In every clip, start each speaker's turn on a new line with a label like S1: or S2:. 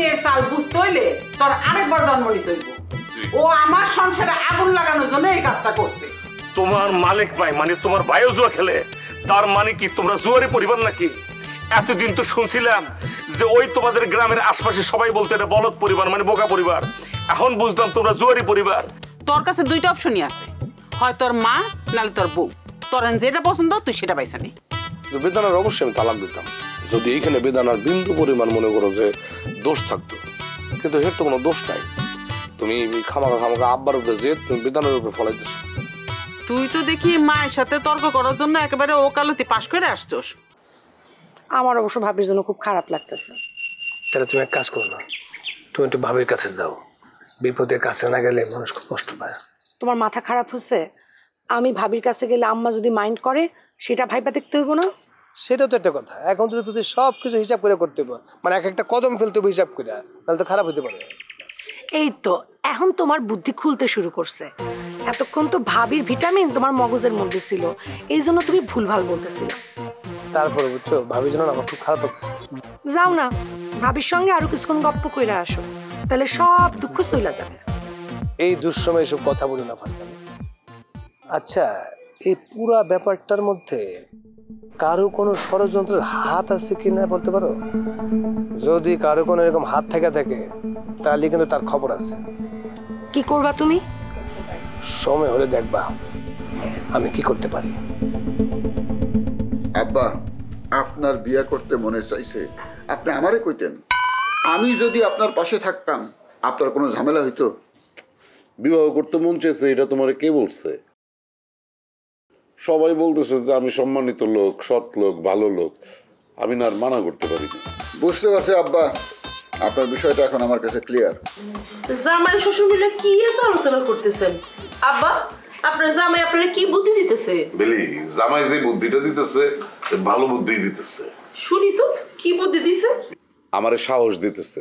S1: মেয়ের চাল বুঝতে হইলে তোর আরেকবার জন্ম নিতে হইব। ও আমার সংসারে আগুন লাগানোর জন্য এই কাজটা করছে।
S2: তোমার মালিক ভাই মানে তোমার ভাইও জুয়া খেলে, তার মানে কি তোমরা জুয়ারি পরিবার নাকি? এতদিন তো শুনছিলাম যে ওই তোমাদের গ্রামের আশপাশে সবাই বলতে এটা বলদ পরিবার মানে বোকা পরিবার, এখন বুঝলাম তোমরা জুয়ারি পরিবার।
S1: তোর কাছে দুইটা অপশনই আছে, হয় তোর মা নাহলে তোর বউ, তোর যেটা পছন্দ তুই সেটা পাইছা নি।
S3: বেদানার অবশ্যই আমি তালাক দিতাম যদি এইখানে বেদানার বিন্দু পরিমাণ মনে করো যে দোষ থাকতো, কিন্তু এর তো কোনো দোষ নাই। তুমি খামাখা আব্বার উপরে যে তুমি বেদানার উপরে ফলাইতেছ।
S1: তুই তো দেখি মায়ের সাথে তর্ক করার জন্য একেবারে ওকালতি পাশ করে আসছস।
S4: আমার অবশ্য ভাবির জন্য খুব খারাপ লাগতেছে।
S5: তাহলে তুমি এক কাজ করো না, তুমি একটু ভাবির কাছে যাও, বিপদের কাছে না গেলে মানুষ খুব কষ্ট পায়।
S4: তোমার মাথা খারাপ হচ্ছে? আমি ভাবির কাছে গেলে আম্মা যদি মাইন্ড করে সেটা ভাইবা দেখতে হইব না?
S5: সেটাও তো একটা কথা, এখন তো তুই সব কিছু হিসাব করে করতে হবে, মানে এক একটা কদম ফেলতে হবে হিসাব করে, তাহলে তো খারাপ হতে পারে।
S4: এই তো এখন তোমার বুদ্ধি খুলতে শুরু করছে। এতক্ষণ তো ভাবির ভিটামিন তোমার মগজের মধ্যে ছিল, এই জন্য তুমি ভুলভাল বলতেছিলে।
S5: তারপরে বুঝছো ভাবির জন্য আমার খুব খারাপ লাগছে।
S4: যাও না, ভাবির সঙ্গে আরো কিছুক্ষণ গপ্প কইরা আসো, তাহলে সব দুঃখ চলে যাবে।
S5: এই দুঃসময় এসব কথা বলি না ফারজানা। আচ্ছা, এই পুরা ব্যাপারটার মধ্যে কারো কোনো ষড়যন্ত্রের হাত আছে কিনা বলতে পারো? যদি কারো কোনো এরকম হাত থেকে থাকে তাহলে কিন্তু তার খবর আছে।
S4: কি করবা তুমি?
S5: সময় হলে দেখবা আমি কি করতে পারি।
S6: আব্বা, আপনার বিয়ে করতে মনে চাইছে, আপনি আমারে কইতেন। আমি যদি আপনার পাশে থাকতাম আপনার কোনো ঝামেলা হইতো?
S7: বিবাহ করতে মন চেয়েছে এটা তোমার কে বলছে? সবাই বলতেছে যে আমি সম্মানিত লোক, সৎ লোক, ভালো লোক, আমি না আর মানা করতে পারি না।
S6: বুঝতে পারছি আব্বা, আপনার বিষয়টা এখন আমার কাছে ক্লিয়ার।
S8: জামাই শ্বশুর মিলে কি এত আলোচনা করতেছেন? আব্বা, আপনার জামাই আপনারা কি বুদ্ধি দিতেছে?
S7: বেলি, জামাই যে বুদ্ধিটা দিতেছে ভালো বুদ্ধি দিতেছে।
S8: শুনি তো, কি বুদ্ধি দিছে?
S7: আমারে সাহস দিতেছে,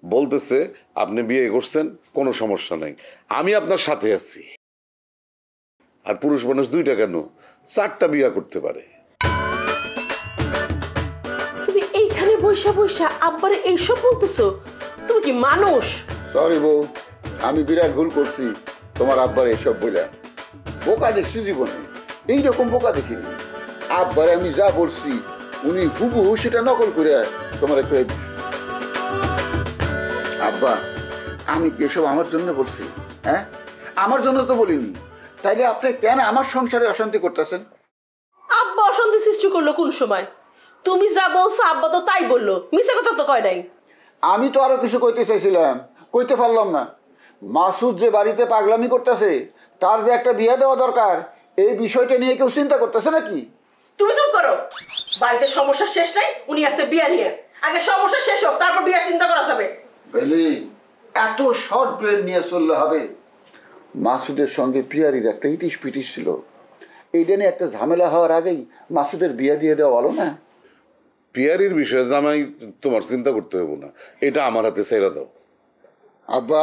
S7: বলতেছে আপনি বিয়ে করছেন কোনো সমস্যা নাই, আমি আপনার সাথে আছি। আর পুরুষ মানুষ দুইটা কেন, 4টা বিয়ে করতে পারে।
S8: তুমি এইখানে বৈশা বৈশা আব্বারে এইসব বলতেছো? তুমি কি মানুষ?
S6: সরি বউ, আমি বিরাট ভুল করছি তোমার আব্বার এইসব বইলা। বোকা দেখছি জীবনে, এইরকম বোকা দেখিনি। আব্বারে আমি যা বলছি উনি হুবহু সেটা নকল করে তোমার একটু দিচ্ছি। আব্বা, আমি কি এসব আমার জন্য বলছি? হ্যাঁ, আমার জন্য তো বলিনি, তাইলে আপনি কেন আমার সংসারে অশান্তি করতেছেন?
S8: আব্বা অশান্তি সৃষ্টি করলো কোন সময়? তুমি যা বলছো আব্বা তো তাই বললো, মিছা কথা তো কয় নাই।
S6: আমি তো আরো কিছু কইতে চাইছিলাম, কইতে পারলাম না। মাসুদ যে বাড়িতে পাগলামি করতেছে, তার যে একটা বিয়ে দেওয়া দরকার, এই বিষয়টা নিয়ে কেউ চিন্তা করতেছে নাকি?
S8: তুমি চুপ করো। বাড়িতে সমস্যা শেষ নাই, উনি আছে বিয়া নিয়ে। আগে সমস্যা শেষ হোক, তারপর বিয়ার চিন্তা করা যাবে।
S6: বেলি, এত শর্ট ব্রেন নিয়ে চললে হবে? মাসুদের সঙ্গে প্রিয়ারির একটা ইটিস পিটিস ছিল, এইটা নিয়ে একটা ঝামেলা হওয়ার আগেই মাসুদের বিয়ে দিয়ে দেওয়া ভালো না?
S7: পিয়ারির বিষয়ে জামাই তোমার চিন্তা করতে হবে না, এটা আমার হাতে ছেড়ে দাও।
S6: আব্বা,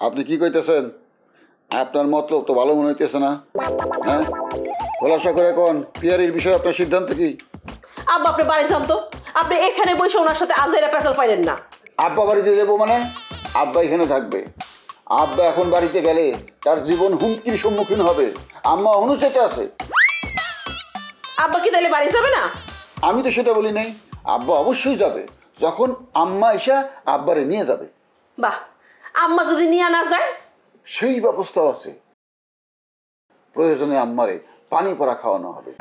S6: আপনি কি কইতেছেন? আপনার মতলব তো ভালো মনে হইতেছে না। হ্যাঁ, খোলাসা করে কোন পিয়ারির বিষয়ে আপনার সিদ্ধান্ত কি?
S8: আব্বা আপনি বাড়ি যান তো, আপনি এখানে বসে ওনার সাথে আজেরা পেঁচাল পাইলেন না।
S6: আব্বা বাড়িতে যাবো মানে? আব্বা এখানে থাকবে। আব্বা এখন বাড়িতে গেলে তার জীবন হুমকির সম্মুখীন হবে। আম্মা অনুচেতে আছে।
S8: আব্বা কি তাহলে বাড়ি যাবে না?
S6: আমি তো সেটা বলি নাই, আব্বা অবশ্যই যাবে, যখন আম্মা এসে আব্বারে নিয়ে যাবে।
S8: বাহ, আম্মা যদি নিয়ে না যায়?
S6: সেই ব্যবস্থা আছে, প্রয়োজনে আম্মারে পানি পড়া খাওয়ানো হবে।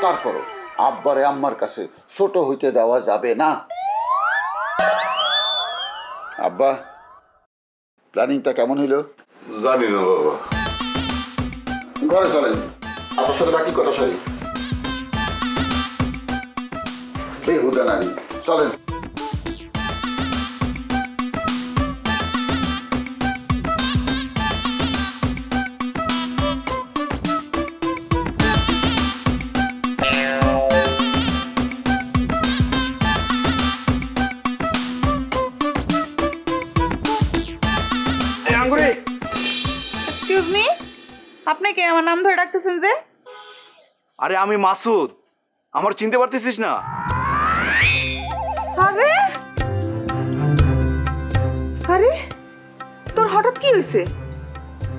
S6: তারপরও আব্বারে আম্মার কাছে ছোট হইতে দেওয়া যাবে না। আব্বা, প্ল্যানিংটা কেমন হইল?
S7: জানি না বাবা।
S6: ঘরে চলেন, আপনার সাথে বাকি কথা সরি। বেহুদা নারী, চলেন।
S9: এক্সকিউজ মি, আপনি কে আমার নাম ধরে ডাকতেছেন যে?
S10: আরে আমি মাসুদ, আমার চিনতে পারতেছিস না?
S9: আরে কি হয়েছে?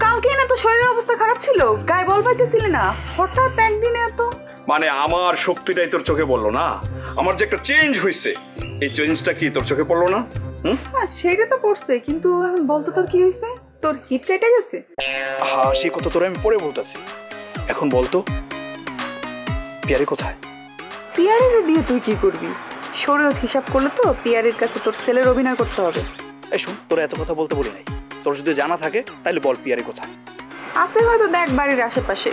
S9: কালকে না তো শরীরের অবস্থা খারাপ ছিল, গায়ে বল পাইতেছিলি না, হঠাৎ একদিনে এত?
S10: মানে আমার শক্তিটাই তোর চোখে পড়লো না? আমার যে একটা চেঞ্জ হয়েছে, এই চেঞ্জটা কি তোর চোখে পড়লো না?
S9: হ্যাঁ সেটা তো পড়ছে, কিন্তু এখন বলতো তোর কি হয়েছে? তোর হিট কেটে গেছে?
S10: হ্যাঁ সেই কথা তোর আমি পরে বলতেছি। এখন বলতো পিয়ারি কোথায়?
S9: পিয়ারের দিয়ে তুই কি করবি? শরীয়ত হিসাব করলে তো পিয়ারের কাছে তোর ছেলের অভিনয় করতে হবে।
S10: এই শোন, তোর এত কথা বলতে বলি নাই। তোর যদি জানা থাকে তাহলে বল পিয়ারি কোথায়?
S9: আছে হয়তো দেখ বাড়ির আশেপাশে।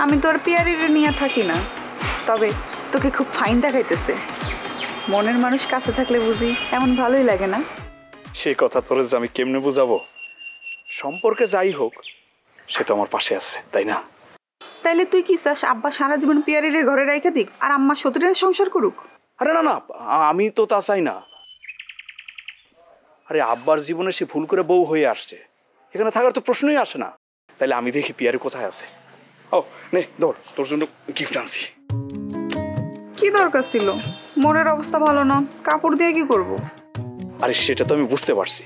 S9: আমি তোর পিয়ারির নিয়ে থাকি না, তবে তোকে খুব ফাইন দেখাইতেছে। মনের মানুষ কাছে থাকলে বুঝি এমন ভালোই লাগে না?
S10: সেই কথা তোর যে আমি কেমনে বুঝাবো? সম্পর্কে যাই হোক, সে তো আমার পাশে আছে, তাই না?
S9: তাইলে তুই কি চাস আব্বা সারা জীবন পিয়ারির ঘরে রেখে দিক আর আম্মা সতীরের সংসার করুক?
S10: আরে না না, আমি তো তা চাই না। আরে আব্বার জীবনে সে ভুল করে বউ হয়ে আসছে, এখানে থাকার তো প্রশ্নই আসে না। তাইলে আমি দেখি পিয়ারি কোথায় আছে। ও নে ধর, তোর জন্য গিফট আনছি।
S9: কি দরকার ছিল? মনের অবস্থা ভালো না, কাপড় দিয়ে কি করব?
S10: আরে সেটা তো আমি বুঝতে পারছি।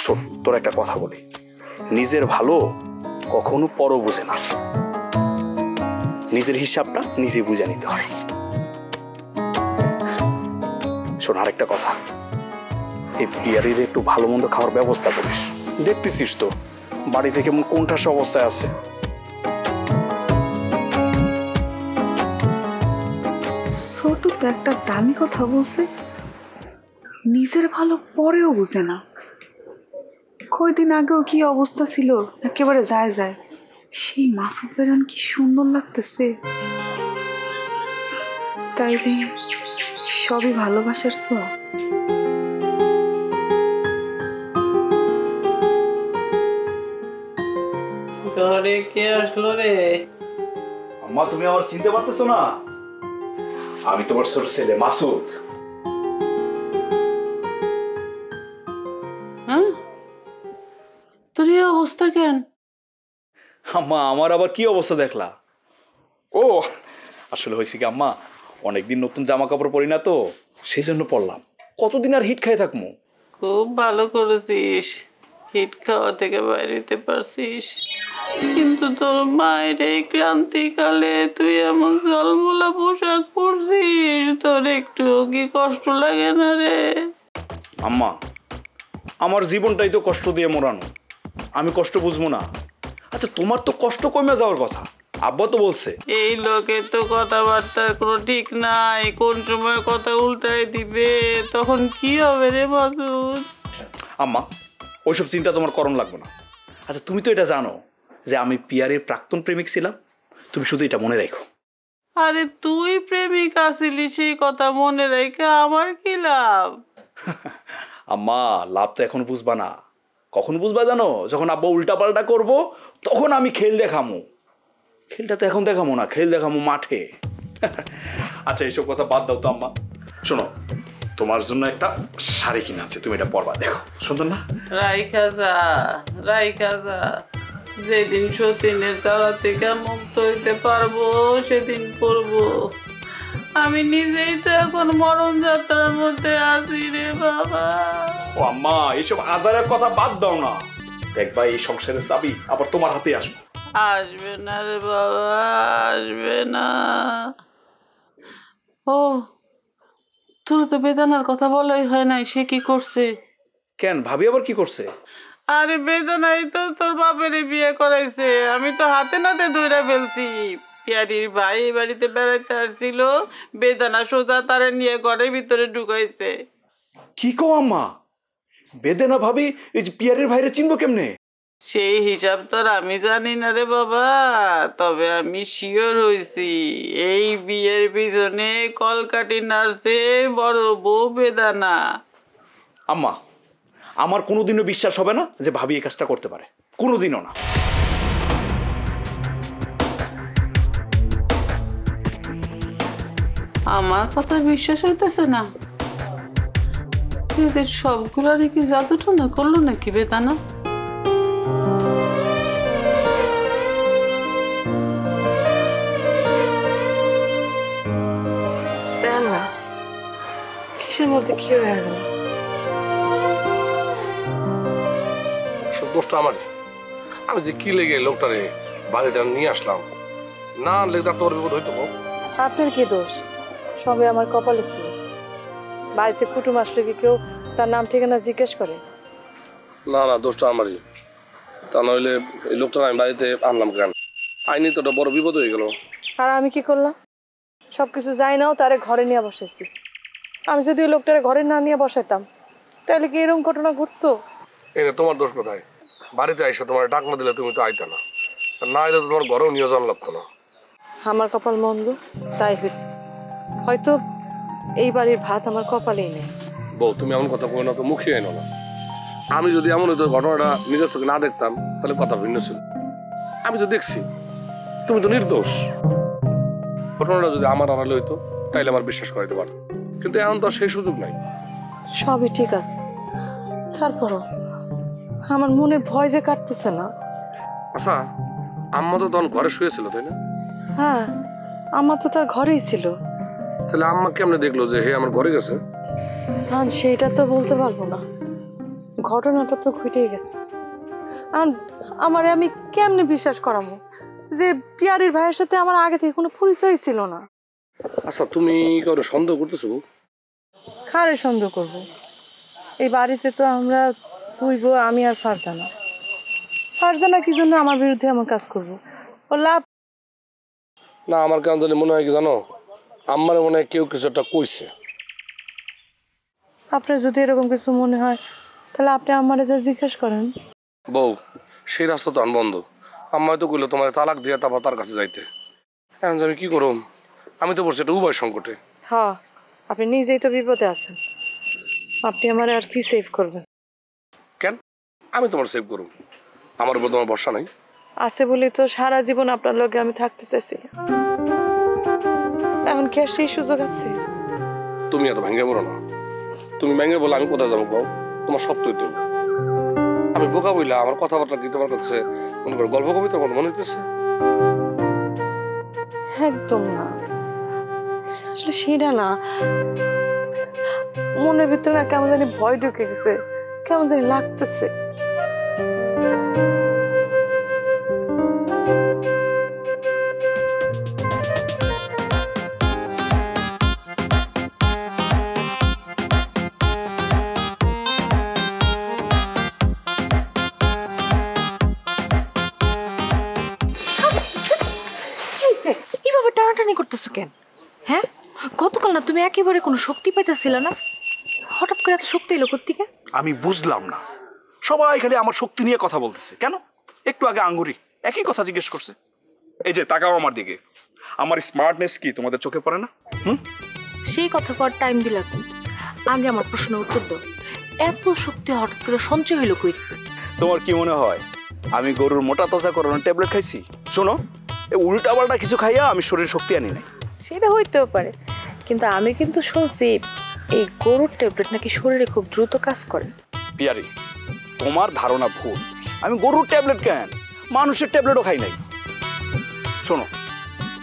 S10: শোন, তোর একটা কথা বলি, নিজের ভালো কখনো পর বুঝে না, নিজের হিসাবটা নিজে বুঝে নিতে হয়। শোন আরেকটা কথা, এই পিয়ারির একটু ভালো মন্দ খাওয়ার ব্যবস্থা করিস। দেখতেছিস তো বাড়িতে কেমন কোনটা সব অবস্থায় আছে।
S9: ছোট তো একটা দামি কথা বলছে, নিজের ভালো পরেও বুঝে না। কয়দিন আগেও কি অবস্থা ছিল একেবারে যায় যায়। সেই মাসুদ বেরান কি সুন্দর লাগতেছে। তাইলে সবই ভালোবাসার ছোঁয়া।
S1: ঘরে কে আসলো রে?
S10: আম্মা তুমি আমার চিনতে পারতেছো না? আমি তোমার ছোট ছেলে মাসুদ।
S1: হ্যাঁ, তোর এই অবস্থা কেন?
S10: আম্মা আমার আবার কি অবস্থা দেখলা? ও আসলে হয়েছে কি আম্মা, অনেকদিন নতুন জামা কাপড় পরি না তো, সেই জন্য পরলাম। কতদিন আর হিট খাই থাকবো?
S1: খুব ভালো করেছিস, হিট খাওয়া থেকে বাইরেতে পারছিস। কিন্তু তোর মায়ের এই ক্রান্তিকালে তুই এমন জলমলা পোশাক পরছিস, তোর একটু কি কষ্ট লাগে না রে?
S10: আম্মা আমার জীবনটাই তো কষ্ট দিয়ে মোড়ানো, আমি কষ্ট বুঝবো না? আচ্ছা তোমার তো কষ্ট কমে যাওয়ার কথা, আব্বা তো বলছে।
S1: এই লোকের তো কথাবার্তার কোনো ঠিক নাই, কোন সময় কথা উল্টাই দিবে, তখন কি হবে রে মাসুদ?
S10: আম্মা ওইসব চিন্তা তোমার করণ লাগবে না। আচ্ছা তুমি তো এটা জানো যে আমি পিয়ারের প্রাক্তন প্রেমিক ছিলাম, তুমি শুধু এটা মনে রাখো।
S1: আরে তুই প্রেমিক আছিলি, সেই কথা মনে রেখে আমার কি লাভ?
S10: আম্মা লাভ তো এখন বুঝবা না, কখন বুঝবা জানো? যখন আব্বা উল্টা পাল্টা করবো তখন আমি খেল দেখামো। খেলটা তো এখন দেখামো না, খেল দেখামো মাঠে। আচ্ছা এইসব কথা বাদ দাও তো আম্মা। শোনো, তোমার জন্য একটা শাড়ি কিনা আছে, তুমি এটা পরবা, দেখো সুন্দর না?
S1: রাইখা যা, রাইখা যা। যেদিন সতীনের তারা থেকে মুক্ত হইতে পারবো সেদিন পরবো। আমি নিজেই তো এখন মরণ যাত্রার মধ্যে আছি রে বাবা।
S10: ও আম্মা এইসব আজারের কথা বাদ দাও না, দেখবা এই সংসারের চাবি আবার তোমার হাতে আসবে।
S1: আসবে না রে বাবা, আসবে না। ও তোর তো বেদানার কথা বলাই হয় নাই, সে কি করছে?
S10: কেন ভাবি আবার কি করছে?
S1: আরে বেদনাই তো তোর বাপের বিয়ে করাইছে, আমি তো হাতে নাতে ধরে ফেলছি। পিয়ারির ভাই এই বাড়িতে বেড়াইতে আসছিল, বেদানা সোজা তারে নিয়ে ঘরের ভিতরে ঢুকাইছে।
S10: কি কও আম্মা? বেদেনা ভাবি এই যে পিয়ারের ভাইরে চিনবো কেমনে?
S1: সেই হিসাব তো আর আমি জানি না রে বাবা, তবে আমি শিওর হইছি এই বিয়ের পিছনে কলকাঠি নাচছে বড় বউ বেদানা।
S10: আম্মা আমার কোনোদিনও বিশ্বাস হবে না যে ভাবি এই কাজটা করতে পারে, কোনোদিনও না।
S1: আমার কথা বিশ্বাস হইতেছে না? এদের সবগুলো কি জাদুটা না করলো নাকি বেদানা?
S4: কিসের মধ্যে কি হয়ে গেল?
S3: দোষটা আমার। আমি যে কি লেগে লোকটারে বাড়িটা নিয়ে আসলাম, না আনলে তোমার বিপদ হইতো।
S11: আপনার কি দোষ? সবে আমার কপালে ছিল। বাড়িতে কুটুম আসলে কি কেউ তার নাম ঠিকানা জিজ্ঞেস করে?
S3: না না, দোষটা আমারই। তা নইলে এই লোকটা আমি বাড়িতে আনলাম কেন? আইনি তো একটা বড় বিপদ হয়ে গেল।
S11: আর আমি কি করলাম? সবকিছু যাই নাও তারে ঘরে নিয়ে বসাইছি। আমি যদি ওই লোকটারে ঘরে না নিয়ে বসাইতাম তাহলে কি এরকম ঘটনা ঘটতো?
S3: এটা তোমার দোষ কোথায়? বাড়িতে আইসা তোমার ডাক না দিলে তুমি তো আইতে না, না এলে তো তোমার ঘরেও নিয়ে যাওয়ার লাগতো না।
S11: আমার কপাল মন্দ, তাই হয়েছে। হয়তো এই বাড়ির ভাত আমার কপালেই নেই।
S3: বউ, তুমি এমন কথা কই না তো, মুখে আইনো না। আমি যদি এমন হইতো ঘটনাটা নিজের চোখে না দেখতাম তাহলে কথা ভিন্ন ছিল। আমি তো দেখছি তুমি তো নির্দোষ। ঘটনাটা যদি আমার আড়ালে হইতো তাইলে আমার বিশ্বাস করাইতে পারতো, কিন্তু এখন তো আর সেই সুযোগ নাই।
S11: সবই ঠিক আছে, তারপরও আমার মনের ভয় যে কাটতেছে না।
S3: আচ্ছা, আম্মা তো তখন ঘরে শুয়েছিল তাই না?
S11: হ্যাঁ, আমার তো তার ঘরেই ছিল।
S3: তাহলে আম্মা কেমনে দেখলো যে হে আমার ঘরে গেছে?
S11: আর সেটা তো বলতে পারবো না, ঘটনাটা তো ঘটেই গেছে। আর আমারে আমি কেমনে বিশ্বাস করাবো যে পিয়ারির ভাইয়ের সাথে আমার আগে থেকে কোনো পরিচয় ছিল না?
S3: আচ্ছা, তুমি কারো সন্দেহ করতেছো?
S11: কারে সন্দেহ করবো? এই বাড়িতে তো আমরা দুই বউ, আমি আর ফারজানা। ফারজানা কি জন্য আমার বিরুদ্ধে এমন কাজ করবো? ও লাভ
S3: না, আমার কেন জানি মনে হয় কি জানো, আম্মারে মনে হয় কেউ কিছু একটা কইছে।
S11: আপনার যদি এরকম কিছু মনে হয় তাহলে আপনি আমারে যা জিজ্ঞেস করেন।
S3: বউ, সেই রাস্তা তো বন্ধ। আম্মাই তো কইলো তোমার তালাক দিয়ে তারপর তার কাছে যাইতে। এখন আমি কি করব? আমি তো পড়ছি একটা উভয় সংকটে।
S11: হ্যাঁ, আপনি নিজেই তো বিপদে আছেন। আপনি আমারে আর কি সেভ করবেন?
S3: কেন আমি তোমার সেভ করব? আমার উপর তোমার ভরসা নাই?
S11: আছে বলেই তো সারা জীবন আপনার লগে আমি থাকতে চাইছিলাম। এখন কি আর সেই সুযোগ আছে?
S3: তুমি এত ভেঙে পড়ো না। তুমি ভেঙে বলে আমি কোথায় যাবো? কও, তোমার সব তো আমি বোকা বইলা আমার কথাবার্তা কি তোমার কাছে মনে করো গল্প কবিতার মতো মনে হইতেছে?
S11: একদম না, আসলে সেটা না। মনের ভিতরে না কেমন জানি ভয় ঢুকে গেছে, কেমন জানি লাগতেছে।
S4: এভাবে টানাটানি করতেছো কেন? হ্যাঁ, গতকাল না তুমি একেবারে কোনো শক্তি পাইতেছিল না, হঠাৎ করে এত শক্তি এলো কোত্থেকে?
S10: আমি বুঝলাম না, সবাই খালি আমার শক্তি নিয়ে কথা বলতেছে কেন? একটু আগে আঙ্গুরি একই কথা জিজ্ঞেস করছে। এই যে তাকাও আমার দিকে, আমার স্মার্টনেস কি তোমাদের চোখে পড়ে না?
S4: সেই কথা কর টাইম দিলা কোন? আগে আমার প্রশ্নের উত্তর দাও, এত শক্তি হঠাৎ করে সঞ্চয় হইলো কই?
S10: তোমার কি মনে হয় আমি গরুর মোটা তাজা করানোর ট্যাবলেট খাইছি? শোনো, এই উল্টা পাল্টা কিছু খাইয়া আমি শরীর শক্তি আনি নাই।
S11: সেটা হইতেও পারে, কিন্তু আমি কিন্তু শুনছি এই গরুর ট্যাবলেট নাকি শরীরে খুব দ্রুত কাজ করে।
S10: পিয়ারি, তোমার ধারণা ভুল। আমি গরুর ট্যাবলেট কেন, মানুষের ট্যাবলেটও খাই নাই। শোনো,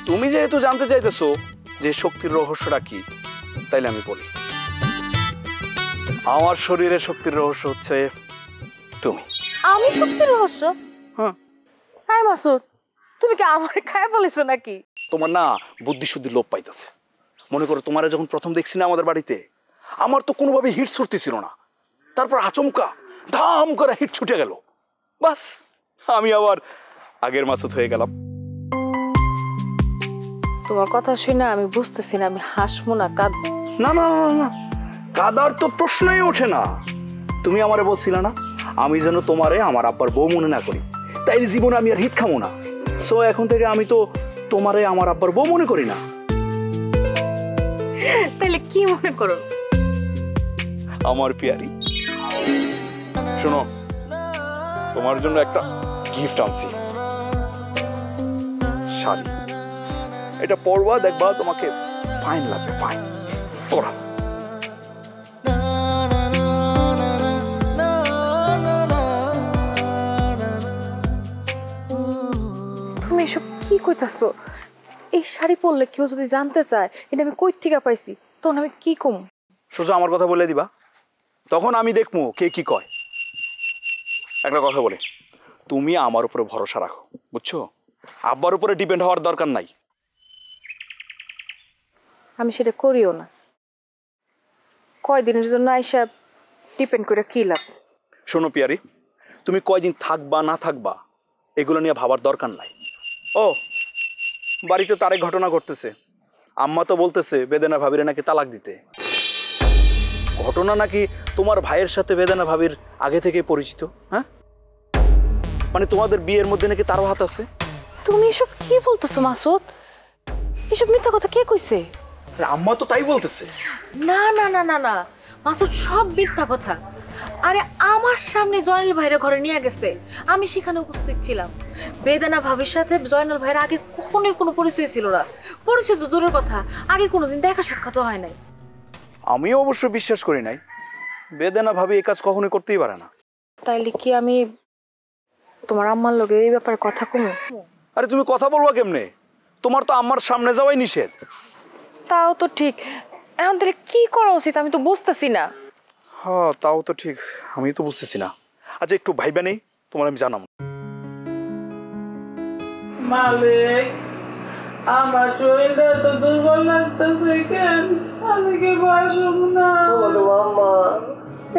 S10: তুমি যেহেতু জানতে চাইতেছো যে শক্তির রহস্যটা কি, তাইলে আমি বলি। আমার শরীরের শক্তির রহস্য হচ্ছে তুমি।
S11: আমি শক্তির রহস্য?
S10: হ্যাঁ।
S11: হ্যাঁ মাসুদ, তুমি কি আমারে খায় বলেছো নাকি?
S10: তোমার না বুদ্ধি শুদ্ধি লোপ পাইতেছে। মনে করো তোমারে যখন প্রথম দেখছি না আমাদের বাড়িতে, আমার তো কোনোভাবে হিট ছুটতেছিল না, তারপর আচমকা ধাম করে হিট ছুটে গেল, বাস আমি আবার আগের মাসুদ হয়ে গেলাম।
S11: তোমার কথা শুনে আমি বুঝতেছি না আমি হাসবো না কাঁদবো।
S10: না না না না, কাদার তো প্রশ্নই ওঠে না। তুমি আমারে বলছিলে না আমি যেন তোমারে আমার আব্বার বউ মনে না করি, তাই জীবনে আমি আর হিট খামো না। সো এখন থেকে আমি তো তোমারে আমার আব্বার বউ মনে করি না।
S4: তাহলে কি মনে করো?
S10: আমার পিয়ারি, শোনো, তোমার জন্য একটা গিফট আনছি, শাড়ি। এটা পরবা, দেখবা তোমাকে ফাইন লাগবে, ফাইন। পরা।
S11: তুমি এসব কি কইতাছো? এই শাড়ি পরলে কেউ যদি জানতে চায় এটা আমি কই থেকে পাইছি, তখন আমি কি কম?
S10: সোজা আমার কথা বলে দিবা, তখন আমি দেখবো কে কি কয়। একটা কথা বলি, তুমি আমার উপরে ভরসা রাখো, বুঝছো? আব্বার উপরে ডিপেন্ড হওয়ার দরকার নাই।
S11: আমি সেটা করিও না। কয়দিনের জন্য আইসা ডিপেন্ড করে কি লাভ?
S10: শোনো পিয়ারি, তুমি কয়দিন থাকবা না থাকবা এগুলো নিয়ে ভাবার দরকার নাই। ও বাড়িতে তার এক ঘটনা ঘটতেছে, আম্মা তো বলতেছে বেদনা ভাবিরে নাকি তালাক দিতে। ঘটনা নাকি তোমার ভাইয়ের সাথে বেদনা ভাবির আগে থেকে পরিচিত। হ্যাঁ, মানে তোমাদের বিয়ের মধ্যে নাকি তারও হাত আছে।
S11: তুমি এসব কি বলতেছো মাসুদ? এসব মিথ্যা কথা কে কইছে?
S10: আম্মা তো তাই বলতেছে।
S11: না না না না না মাসুদ, সব মিথ্যা কথা। আরে আমার সামনে জয়নাল ভাইয়ের ঘরে নিয়ে গেছে, আমি সেখানে উপস্থিত ছিলাম। বেদানা ভাবির সাথে জয়নাল ভাইয়ের আগে কখনোই কোনো পরিচয় ছিল না। পরিচয় তো দূরের কথা, আগে কোনোদিন দেখা সাক্ষাৎ হয় নাই।
S10: আমিও অবশ্য বিশ্বাস করি নাই, বেদনা ভাবি এই কাজ কখনোই করতেই পারে না।
S11: তাইলে কি আমি তোমার আম্মার লগে এই ব্যাপারে কথা কমু?
S10: আরে তুমি কথা বলবা কেমনে? তোমার তো আম্মার সামনে যাওয়াই নিষেধ।
S11: তাও তো ঠিক, এখন তাহলে কি করা উচিত আমি তো বুঝতেছি না।
S10: হ্যাঁ তাও তো ঠিক, আমি তো বুঝতেছি না। আচ্ছা একটু ভাইবা নেই, তোমার আমি জানাম।
S1: মালিক, আমার শরীরটা তো দুর্বল লাগতেছে কেন? আমি কি পারব না।
S5: আম্মা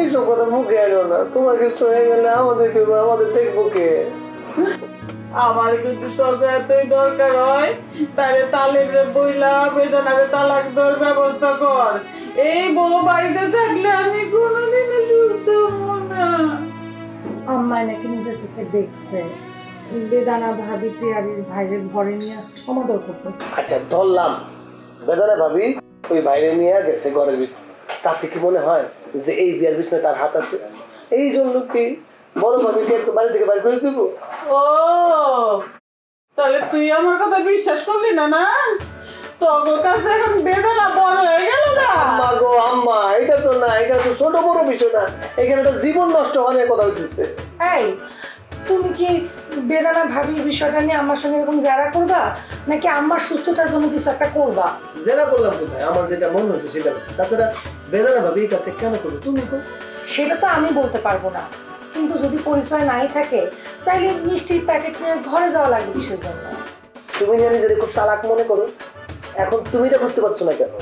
S5: এইসব কথা মুখে এলো না, তোমার কিছু হয়ে গেলে আমাদের দেখবো কে?
S1: আমার কিন্তু তোর এতই দরকার হয়, তাহলে তালেবে বইলা বেদনারে তালাক দেওয়ার ব্যবস্থা কর। এই বউ বাড়িতে থাকলে আমি কোনোদিনও সুস্থ হবো না।
S4: আম্মা নাকি নিজের চোখে দেখছে বেদানা ভাবি পিয়ারির ভাইয়ের ঘরে নিয়ে সমাদর করতেছে।
S5: আচ্ছা ধরলাম বেদনা ভাবি ওই বাইরে নিয়ে গেছে ঘরের ভিতরে, তাতে কি মনে হয় যে এই বিয়ার পিছনে তার হাত আছে? এই জন্য কি বড় ভাবিকে একটু বাড়ি থেকে বাইরে করে দিব?
S1: ও তাহলে তুই আমার কথা বিশ্বাস করলি না? না তোর কাছে এখন বেদনা বড় হয়ে গেল না?
S5: আম্মা গো আম্মা, এটা তো না, এটা তো ছোট বড় বিষয় না, এখানে একটা জীবন নষ্ট হওয়ার কথা হইতেছে।
S4: এই তুমি কি বেদানা ভাবির বিষয়টা নিয়ে আমার সঙ্গে এরকম জেরা করবা, নাকি আমার সুস্থতার জন্য কিছু একটা করবা?
S5: জেরা করলাম কোথায়? আমার যেটা মনে হচ্ছে সেটা হচ্ছে। তাছাড়া বেদনা ভাবি এই কাছে কেন করবে তুমি তো?
S4: সেটা তো আমি বলতে পারবো না, কিন্তু যদি পরিচয় নাই থাকে তাহলে মিষ্টির প্যাকেট নিয়ে ঘরে যাওয়া লাগবে কিসের জন্য?
S5: তুমি জানি যে খুব চালাক মনে করো, এখন তুমি এটা করতে পারছো না কেন?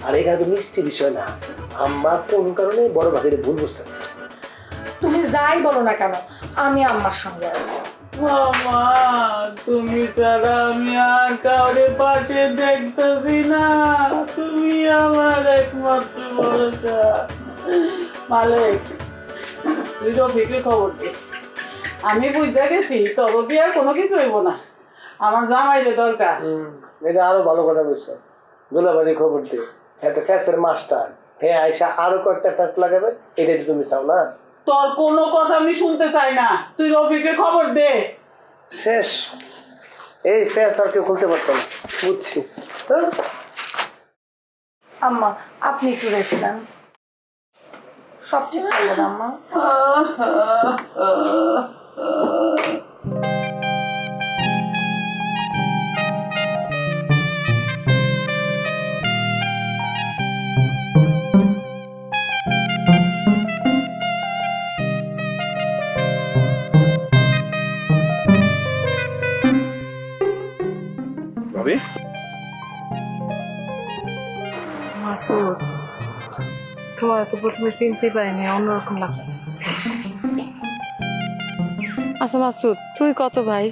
S5: আর এখানে তো মিষ্টি বিষয় না, আম্মা কোন কারণে বড় ভাবির ভুল বুঝতেছে।
S4: তুমি যাই বলো না কেন, আমি আম্মার সঙ্গে আছি।
S1: মামা তুমি ছাড়া আমি আর কাউরে পাশে দেখতেছি না, তুমি আমার একমাত্র ভরসা। মালিক, তুই রফিকে খবর দে। আমি বুঝতে গেছি তবে কি আর কোনো কিছু হইব না, আমার জামাইলে দরকার।
S5: এটা আরো ভালো কথা বলছো, দুলাবাড়ি খবর দে। হ্যাঁ তো ফ্যাসের মাস্টার, হ্যাঁ আইসা আরো কয়েকটা ফ্যাস লাগাবে, এটা তুমি চাও না?
S1: তোর কোনো কথা আমি শুনতে চাই না, তুই রফিকে খবর দে।
S5: শেষ, এই ফ্যাস আর কেউ খুলতে পারতো না, বুঝছি।
S4: আম্মা আপনি একটু রেখে দেন, সব ঠিক করবেন আম্মা।
S10: ভাবি
S11: মাসুদ, তোমার তো প্রথমে চিনতে পারিনি, অন্যরকম লাগছে। আচ্ছা মাসুদ, তুই কত ভাই?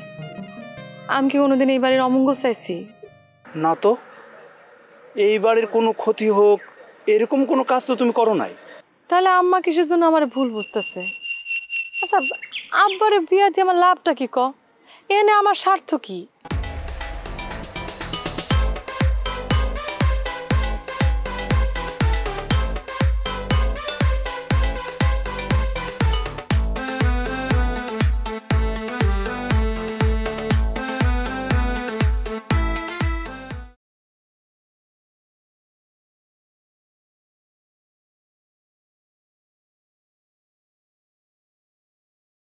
S11: আমি কি কোনোদিন এই বাড়ির অমঙ্গল চাইছি?
S10: না তো, এই বাড়ির কোনো ক্ষতি হোক এরকম কোনো কাজ তো তুমি করো নাই।
S11: তাহলে আম্মা কিসের জন্য আমার ভুল বুঝতেছে? আচ্ছা আব্বারে বিয়া দিয়ে আমার লাভটা কি? এনে আমার স্বার্থ কি?